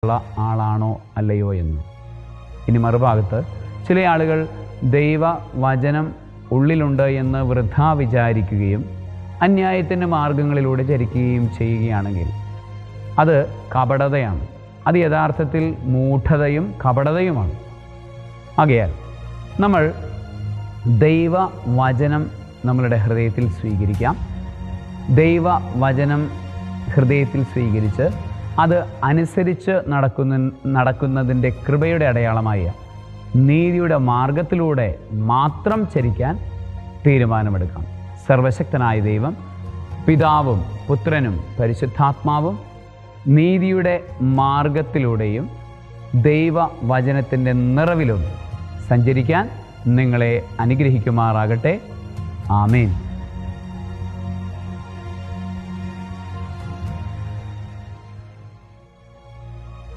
ഉള്ള ആളാണോ അല്ലയോ എന്ന്. ഇനി മറുഭാഗത്ത് ചില ആളുകൾ ദൈവവചനം ഉള്ളിലുണ്ട് എന്ന് വൃഥാ വിചാരിക്കുകയും അന്യായത്തിൻ്റെ മാർഗങ്ങളിലൂടെ ചരിക്കുകയും ചെയ്യുകയാണെങ്കിൽ അത് കപടതയാണ്. അത് യഥാർത്ഥത്തിൽ മൂഢതയും കപടതയുമാണ്. ആകയാൽ നമ്മൾ ദൈവവചനം നമ്മളുടെ ഹൃദയത്തിൽ സ്വീകരിക്കാം. ദൈവവചനം ഹൃദയത്തിൽ സ്വീകരിച്ച് അത് അനുസരിച്ച് നടക്കുന്നതിൻ്റെ കൃപയുടെ അടയാളമായ നീതിയുടെ മാർഗത്തിലൂടെ മാത്രം ചരിക്കാൻ തീരുമാനമെടുക്കാം. സർവശക്തനായ ദൈവം, പിതാവും പുത്രനും പരിശുദ്ധാത്മാവും നീതിയുടെ മാർഗത്തിലൂടെയും ദൈവവചനത്തിൻ്റെ നിറവിലും സഞ്ചരിക്കാൻ നിങ്ങളെ അനുഗ്രഹിക്കുമാറാകട്ടെ. ആമേൻ.